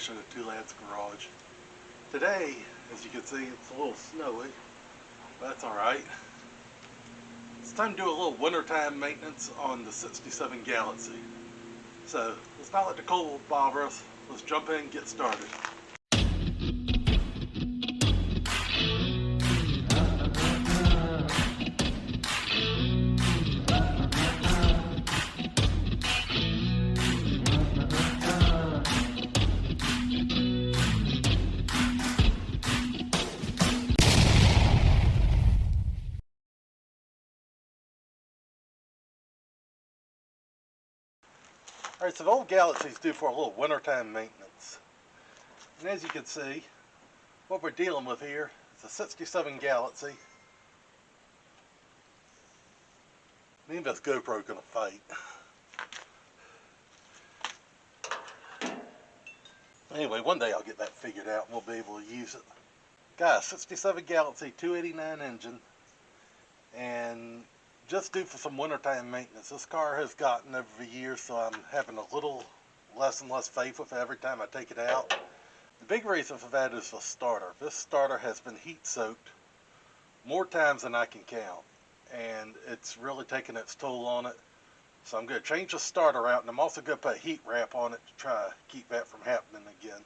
edition of Two Lads Garage. Today, as you can see, it's a little snowy, but that's alright. It's time to do a little wintertime maintenance on the 67 Galaxie. So, let's not let the cold bother us. Let's jump in and get started. Alright, so the old Galaxie's due for a little wintertime maintenance. And as you can see, what we're dealing with here is a 67 Galaxie. Me and this GoPro gonna fight. Anyway, one day I'll get that figured out and we'll be able to use it. Got a 67 Galaxie 289 engine, and just due for some wintertime maintenance. This car has gotten over the years, so I'm having a little less and less faith with it every time I take it out. The big reason for that is the starter. This starter has been heat soaked more times than I can count, and it's really taking its toll on it. So I'm going to change the starter out, and I'm also going to put a heat wrap on it to try to keep that from happening again.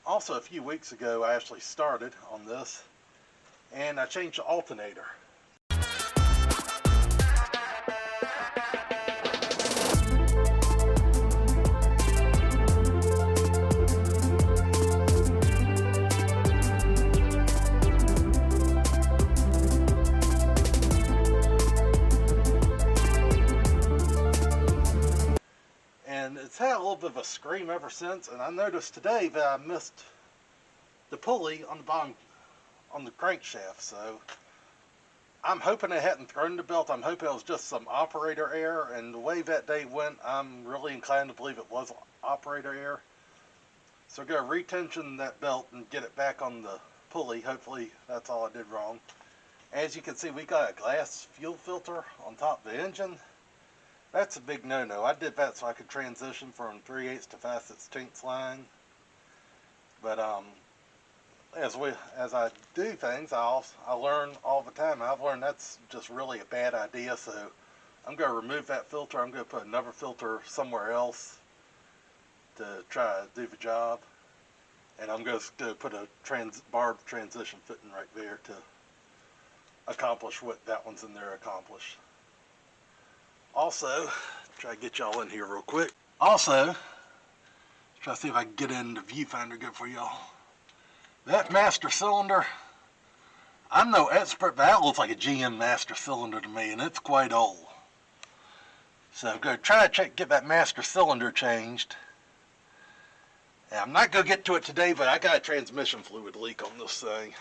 Also, a few weeks ago I actually started on this, and I changed the alternator. And it's had a little bit of a scream ever since, and I noticed today that I missed the pulley on the bottom, on the crankshaft, so I'm hoping it hadn't thrown the belt. I'm hoping it was just some operator error, and the way that day went, I'm really inclined to believe it was operator error. So we're going to retension that belt and get it back on the pulley. Hopefully that's all I did wrong. As you can see, we got a glass fuel filter on top of the engine. That's a big no-no. I did that so I could transition from 3/8 to 5/16 line. But as I do things, I learn all the time. I've learned that's just really a bad idea. So I'm going to remove that filter. I'm going to put another filter somewhere else to try to do the job. And I'm going to put a barbed transition fitting right there to accomplish what that one's in there accomplish. Also, try to get y'all in here real quick. Also, try to see if I can get in the viewfinder good for y'all. That master cylinder, I'm no expert, but that looks like a GM master cylinder to me, and it's quite old. So I'm going to try to get that master cylinder changed. And I'm not going to get to it today, but I got a transmission fluid leak on this thing.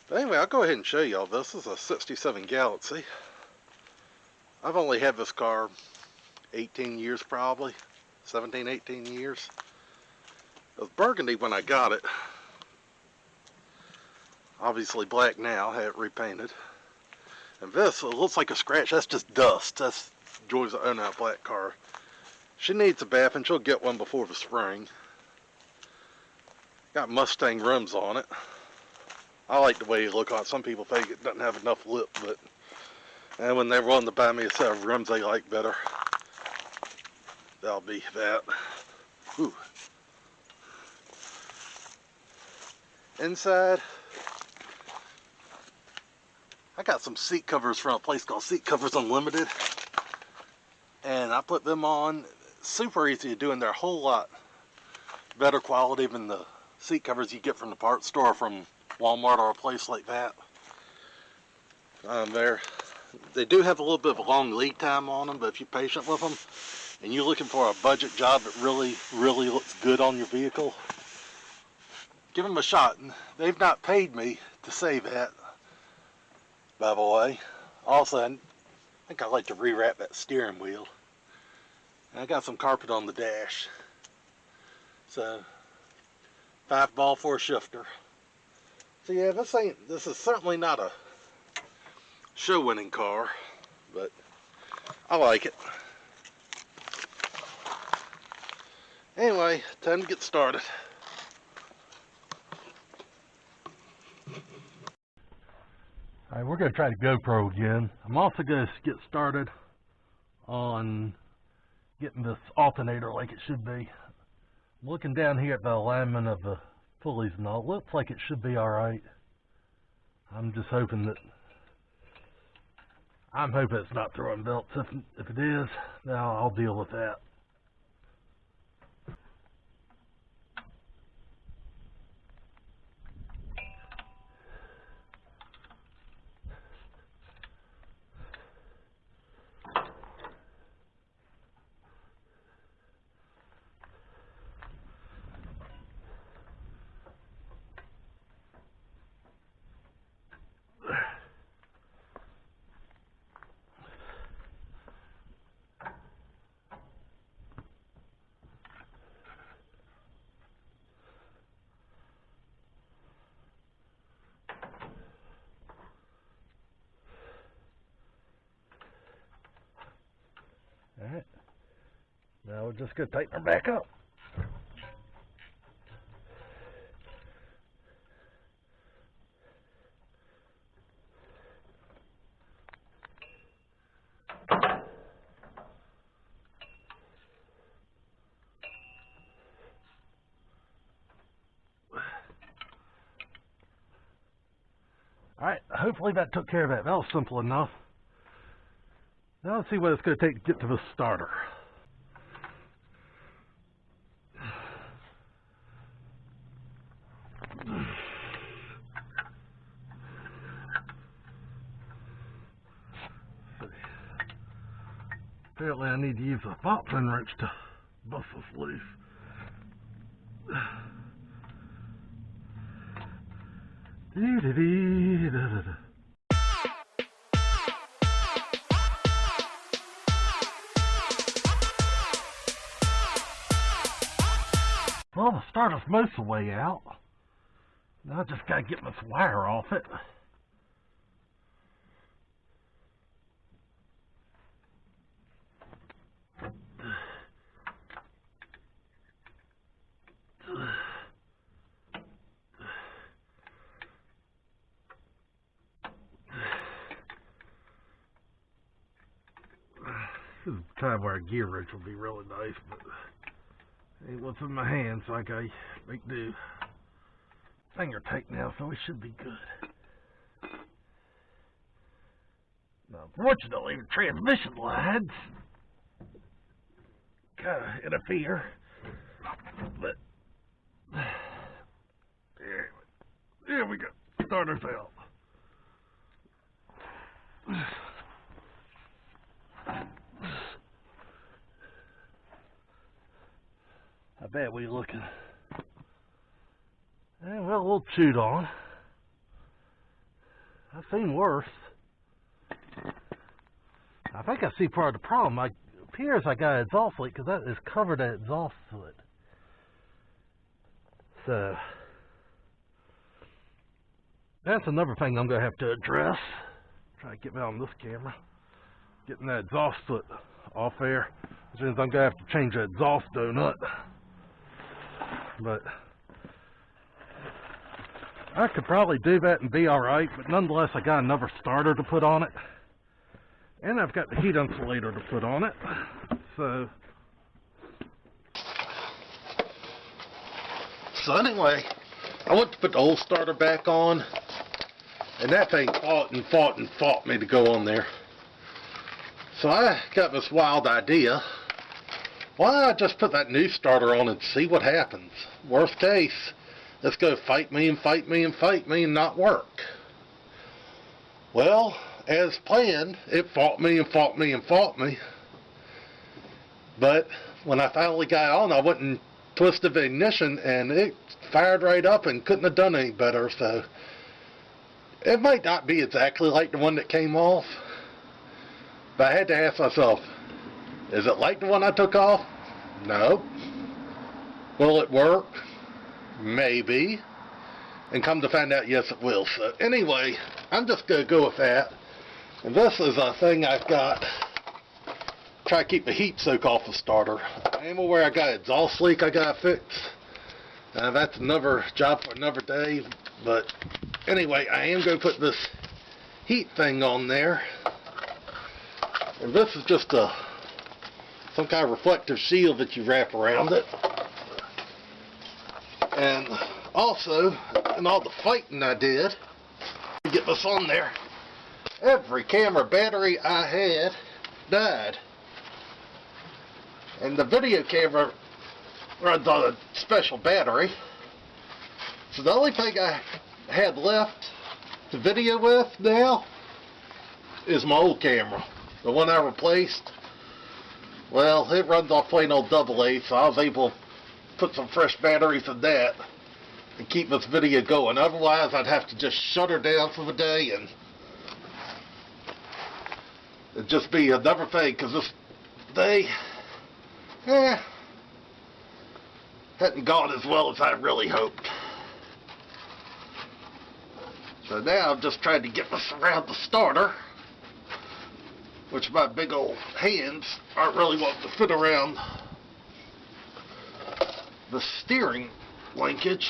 But anyway, I'll go ahead and show y'all this. This is a 67 Galaxie. I've only had this car 18 years probably, 17, 18 years. It was burgundy when I got it. Obviously black now, had it repainted. And this, it looks like a scratch, that's just dust. That's joys of owning a black car. She needs a bath, and she'll get one before the spring. Got Mustang rims on it. I like the way you look on it. Some people think it doesn't have enough lip, but and when they're willing to buy me a set of rims they like better, that'll be that. Ooh. Inside, I got some seat covers from a place called Seat Covers Unlimited, and I put them on. Super easy to do, and they're a whole lot better quality than the seat covers you get from the parts store, from Walmart or a place like that. They do have a little bit of a long lead time on them, but if you're patient with them and you're looking for a budget job that really looks good on your vehicle, give them a shot. They've not paid me to say that, by the way. Also, I think I'd like to rewrap that steering wheel. And I got some carpet on the dash. So, 5-ball for a shifter. So yeah, this is certainly not a show-winning car, but I like it. Anyway, time to get started. Alright, we're going to try the GoPro again. I'm also going to get started on getting this alternator like it should be. Looking down here at the alignment of the pulleys and all, it looks like it should be alright. I'm just hoping that it's not throwing belts. If it is, then I'll deal with that. Alright, now we're just going to tighten her back up. Alright, hopefully that took care of that. That was simple enough. Now let's see what it's going to take to get to the starter. Apparently I need to use a boxing wrench to bust this loose. Well, the starter's most of the way out. Now I just gotta get this wire off it. This is the time where a gear wrench would be really nice, but ain't what's in my hand, so I gotta make do. Finger tight now, so we should be good. Now, unfortunately, the transmission lines kind of interfere, but there we go. Starter's out. How bad we looking? Well, a little chewed on. I've seen worse. I think I see part of the problem. It appears I got an exhaust leak because that is covered in exhaust fluid. So that's another thing I'm going to have to address. Try to get me on this camera. Getting that exhaust foot off there. Which means I'm going to have to change the exhaust donut. But I could probably do that and be alright, but nonetheless I got another starter to put on it. And I've got the heat insulator to put on it. So anyway, I went to put the old starter back on, and that thing fought me to go on there. So I got this wild idea. Why don't I just put that new starter on and see what happens? Worst case, let's go fight me and not work. Well, as planned, it fought me. But when I finally got on, I went and twisted the ignition, and it fired right up and couldn't have done any better. So it might not be exactly like the one that came off, but I had to ask myself, is it like the one I took off? No. Will it work? Maybe. And come to find out, yes it will. So anyway, I'm just going to go with that. And this is a thing I've got try to keep the heat soak off the starter. I am aware I got an exhaust leak I got to fix. That's another job for another day. But anyway, I am going to put this heat thing on there. And this is just some kind of reflective shield that you wrap around it. And also, in all the fighting I did to get this on there, every camera battery I had died. And the video camera runs on a special battery. So the only thing I had left to video with now is my old camera. The one I replaced, well, it runs off plain old AA, so I was able to put some fresh batteries in that and keep this video going. Otherwise, I'd have to just shut her down for the day, and it'd just be another thing, because this day, hadn't gone as well as I really hoped. So now I'm just trying to get this around the starter, which my big old hands aren't really wanting to fit around the steering linkage.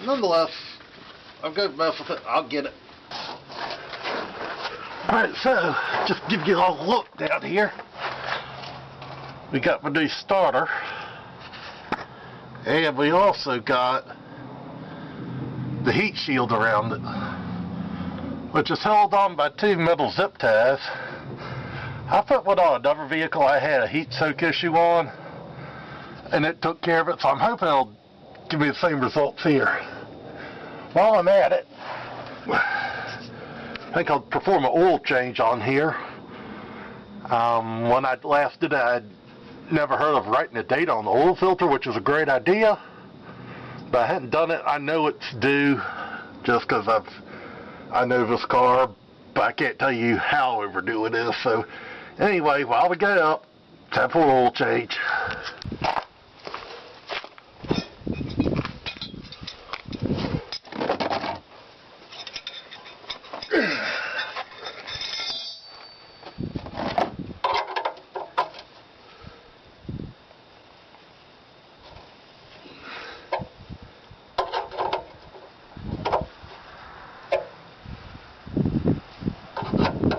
Nonetheless, I'm going to mess with it. I'll get it. Alright, so just give you all a look down here. We got my new starter, and we also got the heat shield around it, which is held on by two metal zip ties. I put one on another vehicle I had a heat soak issue on, and it took care of it, so I'm hoping it'll give me the same results here. While I'm at it, I think I'll perform an oil change on here. When I last did it, I'd never heard of writing a date on the oil filter, which is a great idea, but I hadn't done it. I know it's due just because I know this car, but I can't tell you how overdue it is. So anyway, while we get up, time for an oil change.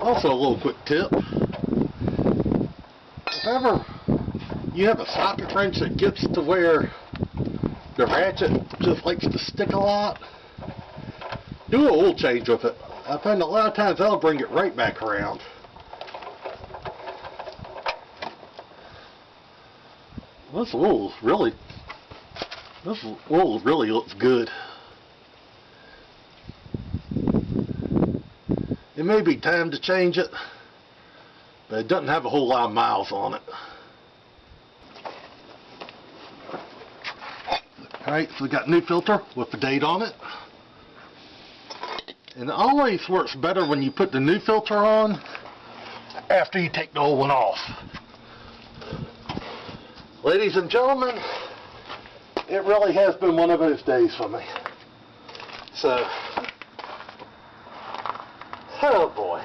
Also, a little quick tip: if ever you have a socket wrench that gets to where the ratchet just likes to stick a lot, do an oil change with it. I find a lot of times that'll bring it right back around. This oil really looks good. It may be time to change it, but it doesn't have a whole lot of miles on it. Alright, so we got a new filter with the date on it. And it always works better when you put the new filter on after you take the old one off. Ladies and gentlemen, it really has been one of those days for me. So, oh boy.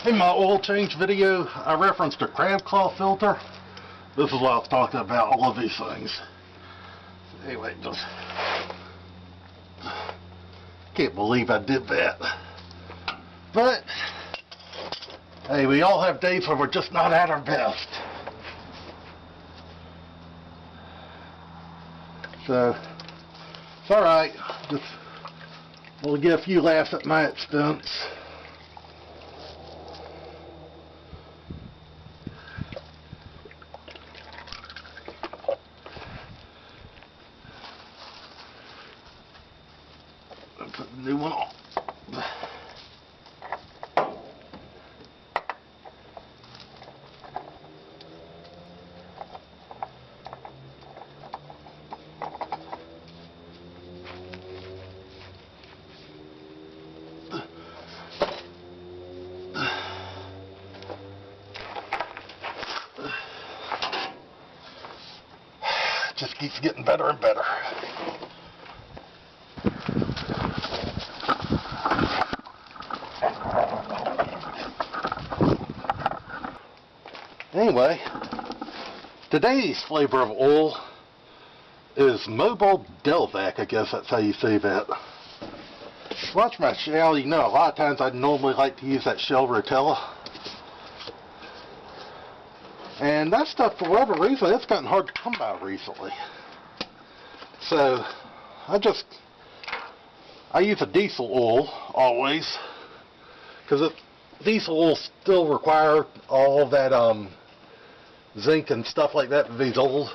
In my oil change video, I referenced a crab claw filter. This is what I was talking about, all of these things. Anyway, just can't believe I did that. But, hey, we all have days where we're just not at our best. So, it's alright. Just we'll get a few laughs at my expense. Put the new one on. Just keeps getting better and better. Anyway, today's flavor of oil is Mobile Delvac, I guess that's how you say that. Watch my shell, you know a lot of times I'd normally like to use that Shell Rotella. And that stuff, for whatever reason, it's gotten hard to come by recently. So, I use a diesel oil always, because diesel oil still require all that zinc and stuff like that with these old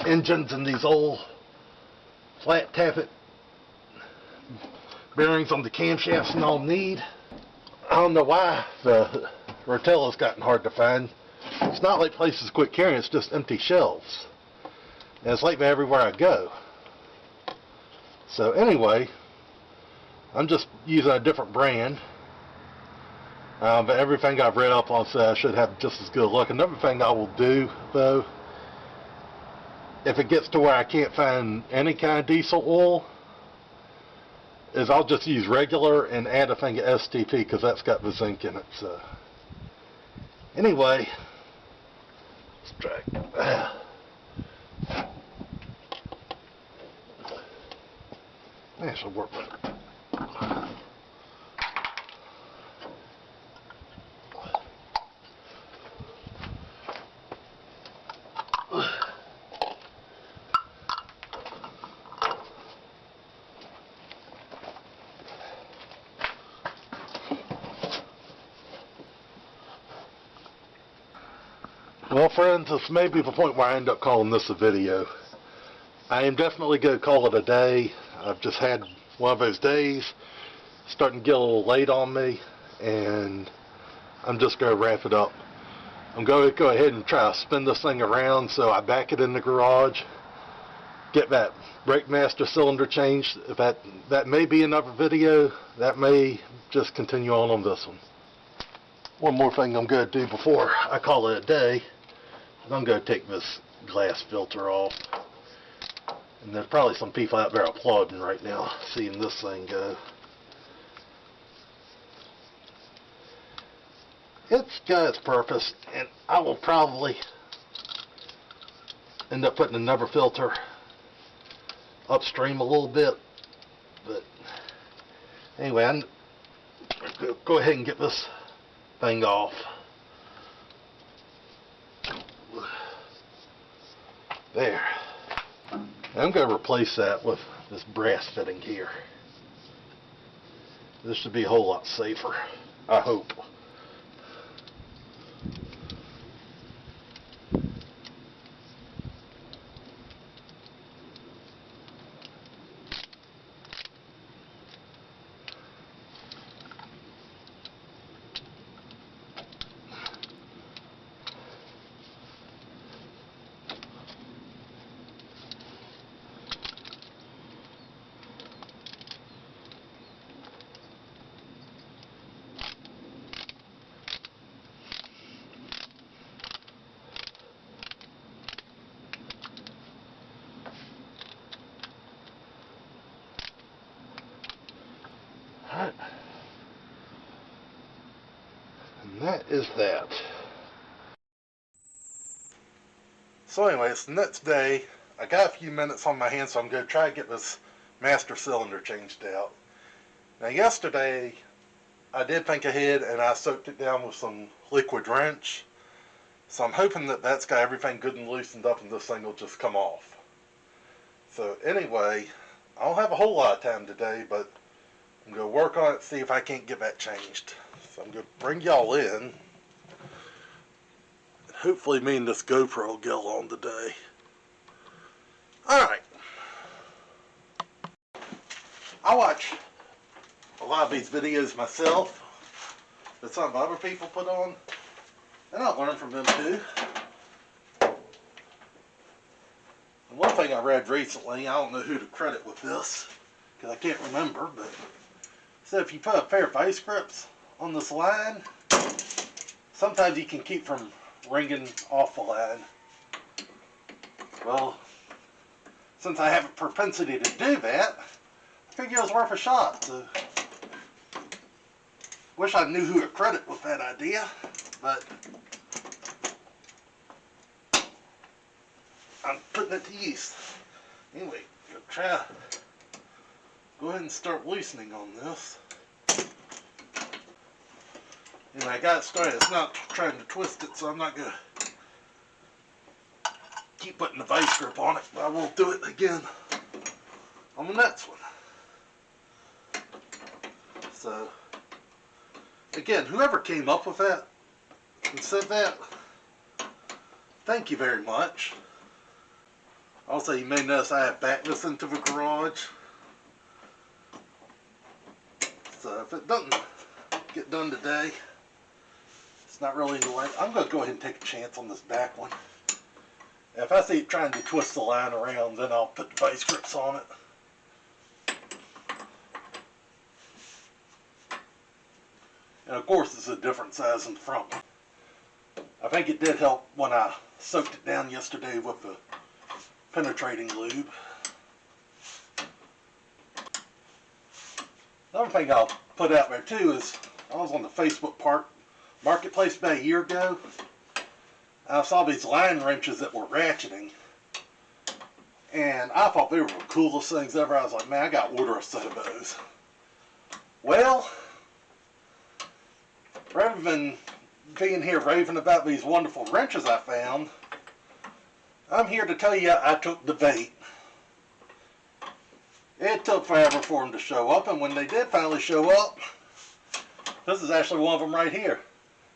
engines and these old flat tappet bearings on the camshafts and all need. I don't know why the Rotella's gotten hard to find. It's not like places quit carrying, it's just empty shelves. And it's like that everywhere I go. So anyway, I'm just using a different brand. But everything I've read up on says I should have just as good luck. Another thing I will do, though, if it gets to where I can't find any kind of diesel oil, is I'll just use regular and add a thing of STP, because that's got the zinc in it. So anyway, let's try. That should work better. Well, friends, this may be the point where I end up calling this a video. I am definitely going to call it a day. I've just had one of those days, starting to get a little late on me, and I'm just going to wrap it up. I'm going to go ahead and try to spin this thing around, so I back it in the garage, get that brake master cylinder changed. If that may be another video, that may just continue on this one. One more thing I'm going to do before I call it a day, I'm going to take this glass filter off. And there's probably some people out there applauding right now, seeing this thing go. It's got its purpose, and I will probably end up putting another filter upstream a little bit. But anyway, I'm going to go ahead and get this thing off. There. I'm going to replace that with this brass fitting here. This should be a whole lot safer, I hope. Alright. And that is that. So anyway, it's the next day. I got a few minutes on my hands, so I'm going to try to get this master cylinder changed out. Now yesterday, I did think ahead and I soaked it down with some liquid wrench. So I'm hoping that that's got everything good and loosened up and this thing will just come off. So anyway, I don't have a whole lot of time today, but I'm going to work on it, see if I can't get that changed. So I'm going to bring y'all in. Hopefully me and this GoPro will get along today. Alright. I watch a lot of these videos myself that some other people put on, and I learn from them too. And one thing I read recently, I don't know who to credit with this, because I can't remember, but so if you put a pair of vice grips on this line, sometimes you can keep from ringing off the line. Well, since I have a propensity to do that, I figure it was worth a shot. So, wish I knew who to credit with that idea, but I'm putting it to use. Anyway, go ahead and start loosening on this. And I got it started. It's not trying to twist it, so I'm not going to keep putting the vice grip on it, but I will do it again on the next one. So, again, whoever came up with that and said that, thank you very much. Also, you may notice I have backed this into the garage. So if it doesn't get done today, it's not really in the way. I'm going to go ahead and take a chance on this back one. If I see it trying to twist the line around, then I'll put the vice grips on it. And of course, it's a different size in the front. I think it did help when I soaked it down yesterday with the penetrating lube. Another thing I'll put out there too is I was on the Facebook marketplace about a year ago. I saw these line wrenches that were ratcheting, and I thought they were the coolest things ever. I was like, man, I got to order a set of those. Well, rather than being here raving about these wonderful wrenches I found, I'm here to tell you I took the bait. It took forever for them to show up, and when they did finally show up, this is actually one of them right here.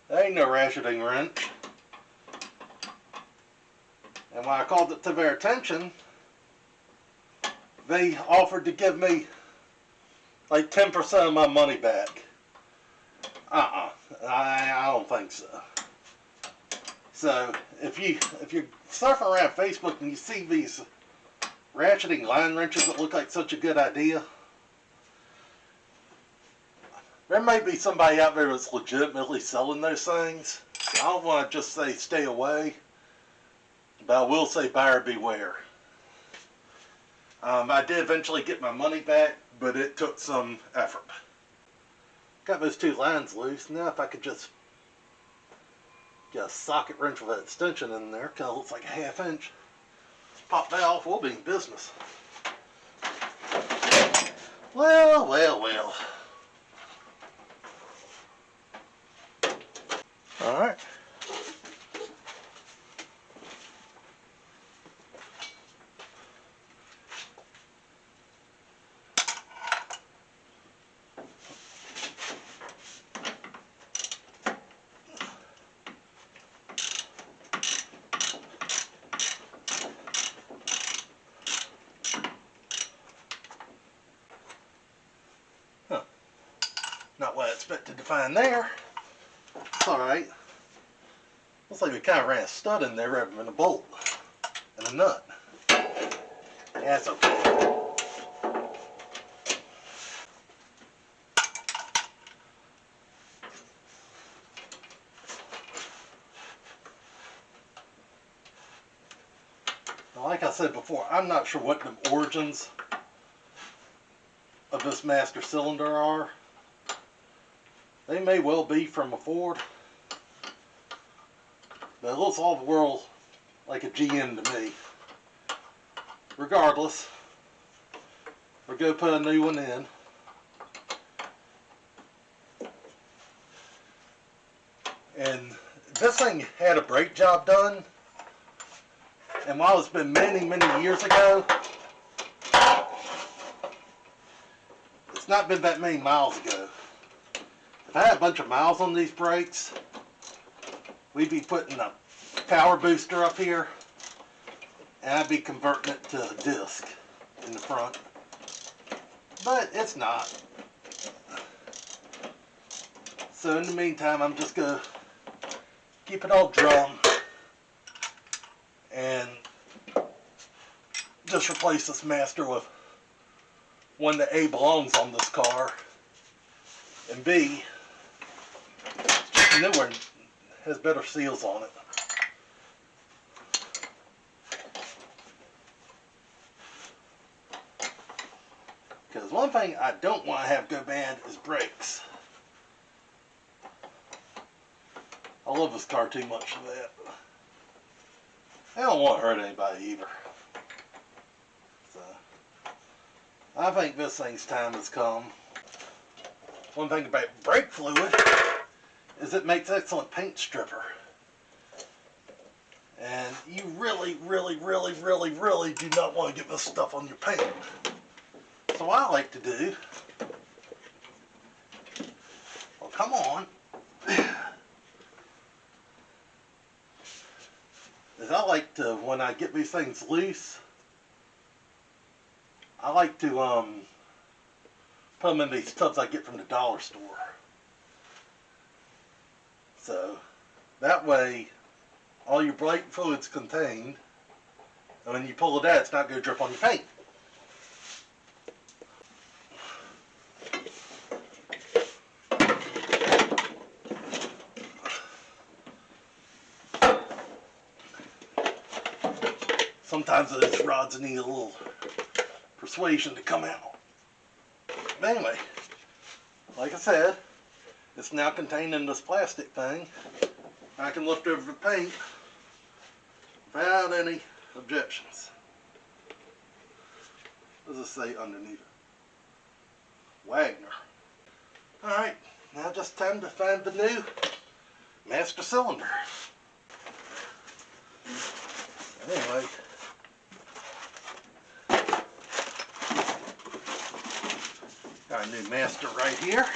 There ain't no ratcheting wrench. And when I called it to their attention, they offered to give me like 10% of my money back. I don't think so. So if you're surfing around Facebook and you see these ratcheting line wrenches that look like such a good idea, there may be somebody out there that's legitimately selling those things. I don't want to just say stay away, but I will say buyer beware. I did eventually get my money back, but it took some effort. Got those two lines loose. Now if I could just get a socket wrench with an extension in there, kind of looks like a ½ inch. Pop that off, we'll be in business. Well, well, well. Alright. Not what I expected to find there. It's alright. Looks like we kind of ran a stud in there rather than a bolt and a nut. Yeah, that's okay. Now, like I said before, I'm not sure what the origins of this master cylinder are. They may well be from a Ford, but it looks all the world like a GM to me. Regardless, we're going to put a new one in. And this thing had a brake job done, and while it's been many, many years ago, it's not been that many miles ago. If I had a bunch of miles on these brakes, we'd be putting a power booster up here, and I'd be converting it to a disc in the front. But it's not. So in the meantime, I'm just going to keep it all drum and just replace this master with one that A, belongs on this car, and B, newer and has better seals on it. Because one thing I don't want to have go bad is brakes. I love this car too much for that. I don't want to hurt anybody either. So, I think this thing's time has come. One thing about brake fluid is it makes excellent paint stripper. And you really, really, really, really, really do not want to get this stuff on your paint. So what I like to do, well, come on, is I like to, when I get these things loose, I like to put them in these tubs I get from the dollar store. So that way all your brake fluid's contained, and when you pull it out, it's not going to drip on your paint. Sometimes those rods need a little persuasion to come out. But anyway, like I said, it's now contained in this plastic thing. I can lift over the paint without any objections. What does it say underneath it? Wagner. Alright, now just time to find the new master cylinder. Anyway, got a new master right here.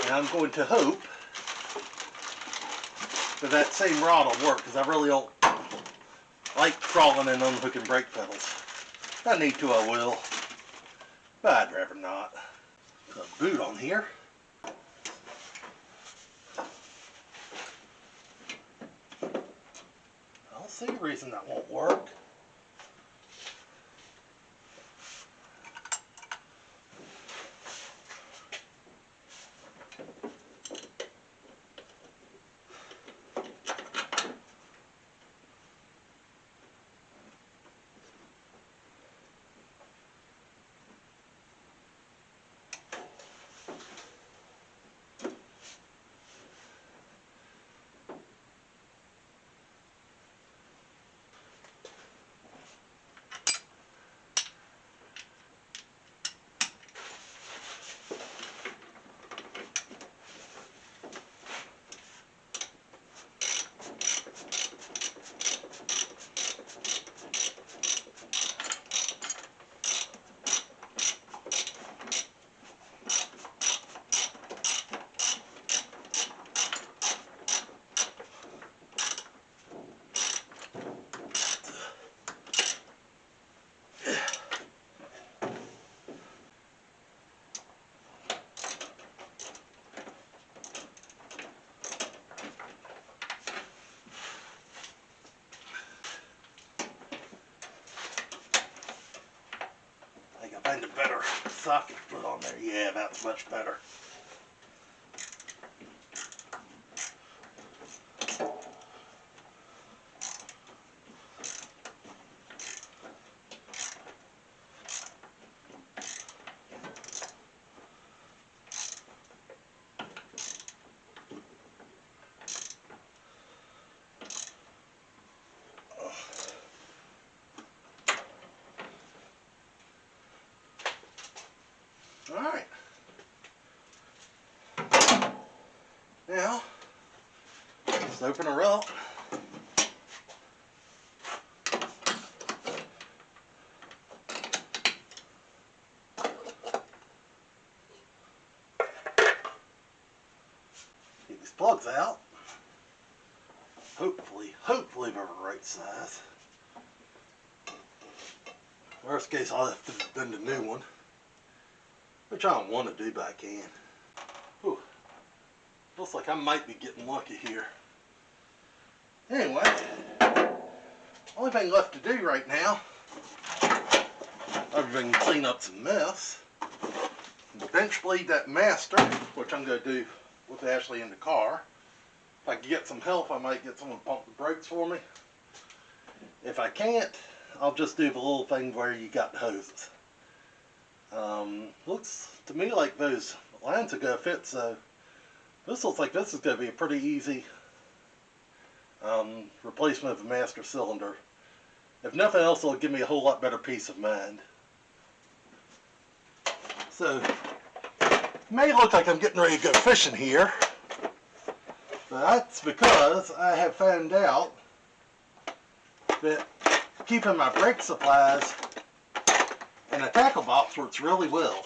And I'm going to hope that same rod will work, because I really don't like crawling and unhooking brake pedals. If I need to, I will, but I'd rather not. Put a boot on here. I don't see a reason that won't work. Find a better socket to put on there. Yeah, that's much better. Alright. Now, let's open her up. Get these plugs out. Hopefully they're the right size. Worst case, I'll have to bend a new one. Which I don't want to do, but I can. Whew. Looks like I might be getting lucky here. Anyway, only thing left to do right now, other than clean up some mess, bench bleed that master, which I'm going to do with Ashley in the car. If I can get some help, I might get someone to pump the brakes for me. If I can't, I'll just do the little thing where you got the hoses. Looks to me like those lines are going to fit, so this looks like this is going to be a pretty easy replacement of the master cylinder. If nothing else, it'll give me a whole lot better peace of mind. So, it may look like I'm getting ready to go fishing here, but that's because I have found out that keeping my brake supplies in a tackle box works really well.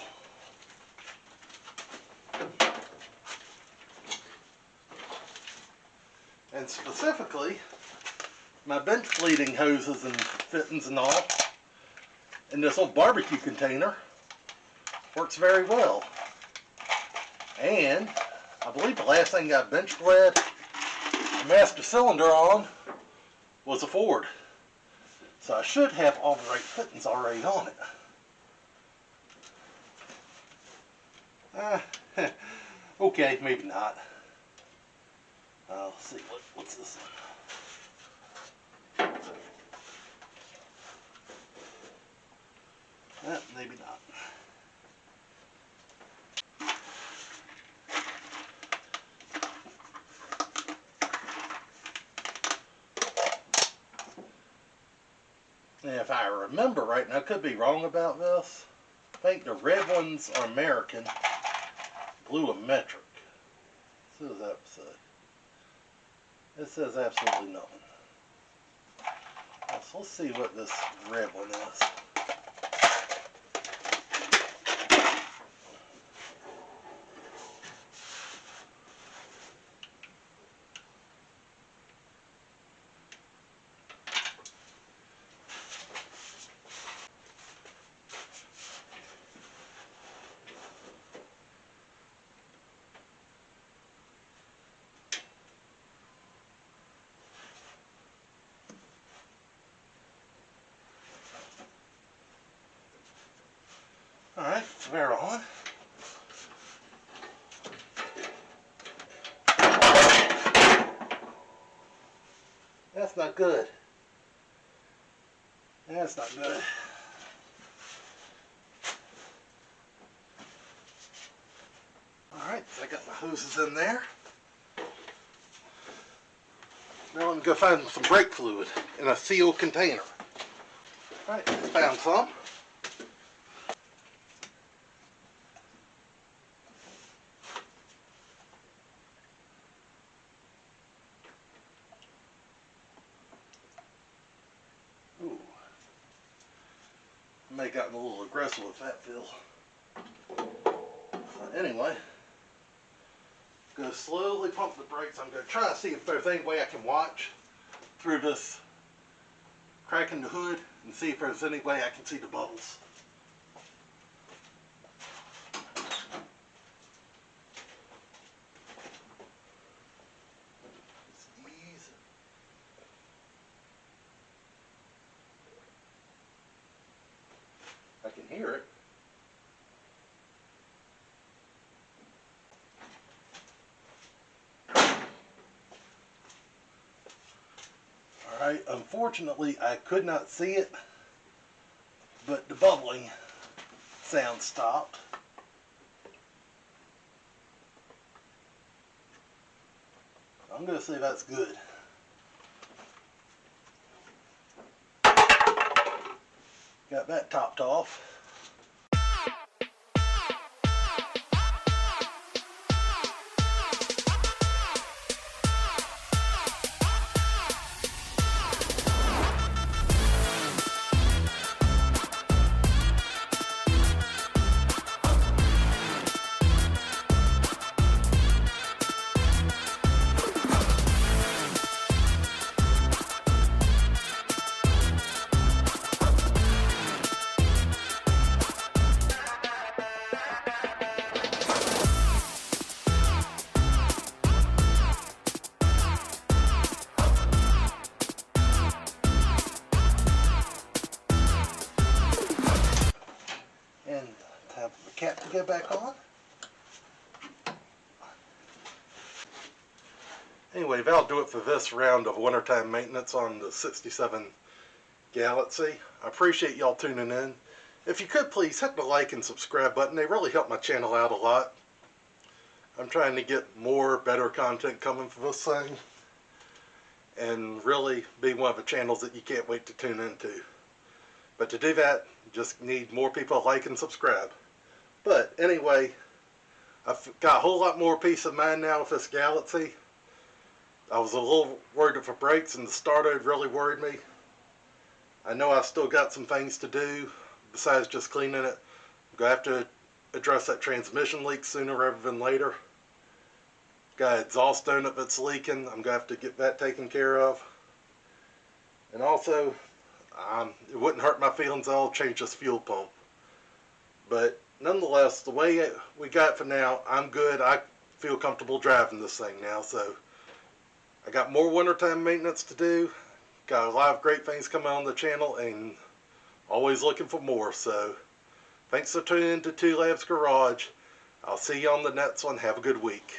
And specifically, my bench bleeding hoses and fittings and all in this old barbecue container works very well. And I believe the last thing I bench bled the master cylinder on was a Ford. So I should have all the right fittings already on it. Okay, maybe not. Let's see, what's this one? Maybe not. And if I remember right, and I could be wrong about this, I think the red ones are American, blue are metric. So what does that say? It says absolutely nothing. So let's see what this red one is. Alright, we're on. That's not good. That's not good. Alright, so I got my hoses in there. Now let me go find some brake fluid in a sealed container. Alright, found some. Ooh. I may have gotten a little aggressive with that feel. Anyway, go slowly pump the brakes. I'm going to try to see if there's any way I can watch through this crack in the hood and see if there's any way I can see the bubbles. I can hear it. Alright, unfortunately I could not see it, but the bubbling sound stopped. I'm going to say that's good. Got that topped off. And time for the cap to go back on. Anyway, that'll do it for this round of wintertime maintenance on the 67 Galaxie. I appreciate y'all tuning in. If you could please hit the like and subscribe button. They really help my channel out a lot. I'm trying to get more better content coming for this thing and really be one of the channels that you can't wait to tune into. But to do that, just need more people to like and subscribe. But anyway, I've got a whole lot more peace of mind now with this Galaxie. I was a little worried if it breaks, and the starter really worried me. I know I still got some things to do besides just cleaning it. I'm going to have to address that transmission leak sooner rather than later. Got exhaust on it that's leaking. I'm going to have to get that taken care of. And also, it wouldn't hurt my feelings at all to change this fuel pump. But nonetheless, the way we got it for now, I'm good. I feel comfortable driving this thing now. So I got more wintertime maintenance to do. Got a lot of great things coming on the channel and always looking for more. So thanks for tuning into Two Labs Garage. I'll see you on the next one. Have a good week.